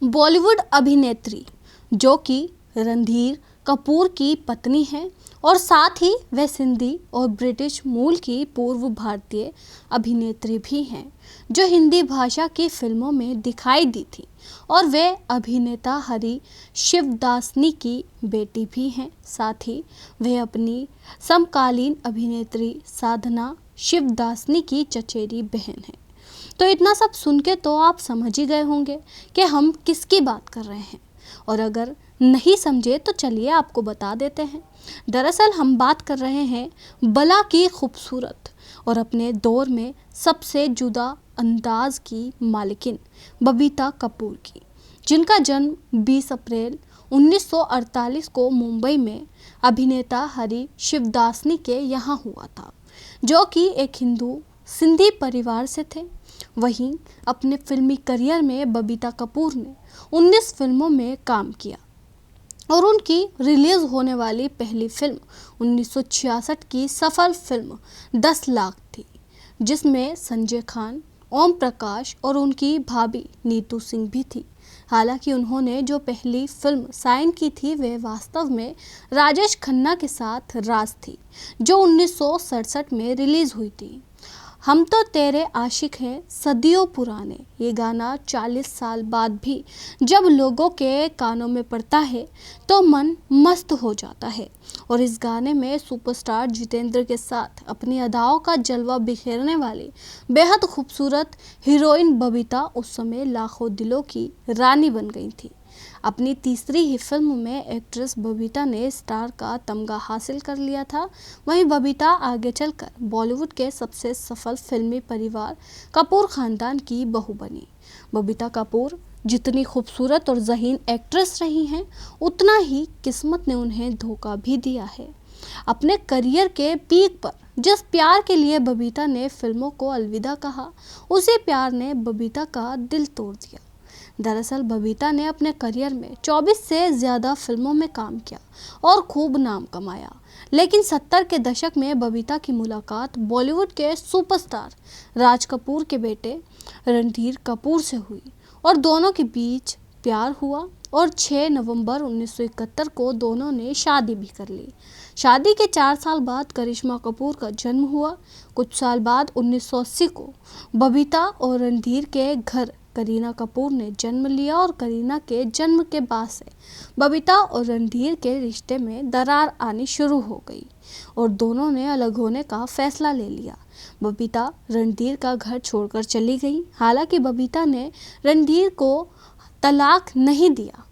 बॉलीवुड अभिनेत्री जो कि रणधीर कपूर की पत्नी हैं और साथ ही वह सिंधी और ब्रिटिश मूल की पूर्व भारतीय अभिनेत्री भी हैं जो हिंदी भाषा की फिल्मों में दिखाई दी थी और वे अभिनेता हरी शिवदासनी की बेटी भी हैं। साथ ही वे अपनी समकालीन अभिनेत्री साधना शिवदासनी की चचेरी बहन हैं। तो इतना सब सुन के तो आप समझ ही गए होंगे कि हम किसकी बात कर रहे हैं, और अगर नहीं समझे तो चलिए आपको बता देते हैं। दरअसल हम बात कर रहे हैं बला की खूबसूरत और अपने दौर में सबसे जुदा अंदाज की मालिकिन बबीता कपूर की, जिनका जन्म 20 अप्रैल 1948 को मुंबई में अभिनेता हरी शिवदासनी के यहाँ हुआ था, जो कि एक हिंदू सिंधी परिवार से थे। वहीं अपने फिल्मी करियर में बबीता कपूर ने 19 फिल्मों में काम किया और उनकी रिलीज होने वाली पहली फिल्म 1966 की सफल फिल्म 10 लाख थी, जिसमें संजय खान, ओम प्रकाश और उनकी भाभी नीतू सिंह भी थी। हालांकि उन्होंने जो पहली फिल्म साइन की थी वह वास्तव में राजेश खन्ना के साथ राज थी, जो 1967 में रिलीज हुई थी। हम तो तेरे आशिक हैं सदियों पुराने, ये गाना 40 साल बाद भी जब लोगों के कानों में पड़ता है तो मन मस्त हो जाता है। और इस गाने में सुपरस्टार जितेंद्र के साथ अपनी अदाओं का जलवा बिखेरने वाली बेहद खूबसूरत हीरोइन बबीता उस समय लाखों दिलों की रानी बन गई थी। अपनी तीसरी ही फिल्म में एक्ट्रेस बबीता ने स्टार का तमगा हासिल कर लिया था। वहीं बबीता आगे चलकर बॉलीवुड के सबसे सफल फिल्मी परिवार कपूर खानदान की बहू बनी। बबीता कपूर जितनी खूबसूरत और ज़हीन एक्ट्रेस रही हैं, उतना ही किस्मत ने उन्हें धोखा भी दिया है। अपने करियर के पीक पर जिस प्यार के लिए बबीता ने फिल्मों को अलविदा कहा, उसी प्यार ने बबीता का दिल तोड़ दिया। दरअसल बबीता ने अपने करियर में 24 से ज़्यादा फिल्मों में काम किया और खूब नाम कमाया, लेकिन 70 के दशक में बबीता की मुलाकात बॉलीवुड के सुपरस्टार राज कपूर के बेटे रणधीर कपूर से हुई और दोनों के बीच प्यार हुआ और 6 नवंबर 1971 को दोनों ने शादी भी कर ली। शादी के 4 साल बाद करिश्मा कपूर का जन्म हुआ। कुछ साल बाद 1980 को बबीता और रणधीर के घर करीना कपूर ने जन्म लिया और करीना के जन्म के बाद से बबीता और रणधीर के रिश्ते में दरार आनी शुरू हो गई और दोनों ने अलग होने का फैसला ले लिया। बबीता रणधीर का घर छोड़कर चली गई। हालांकि बबीता ने रणधीर को तलाक नहीं दिया।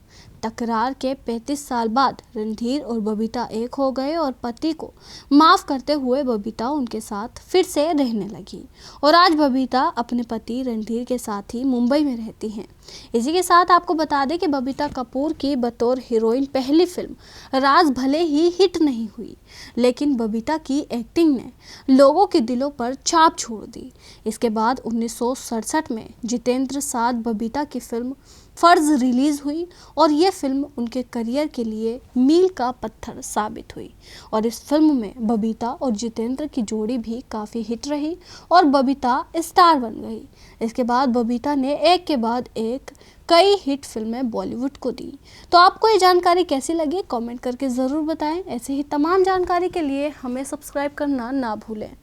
तकरार के 35 साल बाद रणधीर और बबीता एक हो गए और पति को माफ़ करते हुए बबीता उनके साथ फिर से रहने लगी और आज बबीता अपने पति रणधीर के साथ ही मुंबई में रहती हैं। इसी के साथ आपको बता दें कि बबीता कपूर की बतौर हीरोइन पहली फिल्म राज भले ही हिट नहीं हुई, लेकिन बबीता की एक्टिंग ने लोगों के दिलों पर छाप छोड़ दी। इसके बाद 1967 में जितेंद्र साथ बबीता की फिल्म फर्ज रिलीज हुई और ये फिल्म उनके करियर के लिए मील का पत्थर साबित हुई और इस फिल्म में बबीता और जितेंद्र की जोड़ी भी काफ़ी हिट रही और बबीता स्टार बन गई। इसके बाद बबीता ने एक के बाद एक कई हिट फिल्में बॉलीवुड को दी। तो आपको ये जानकारी कैसी लगी कमेंट करके ज़रूर बताएं। ऐसे ही तमाम जानकारी के लिए हमें सब्सक्राइब करना ना भूलें।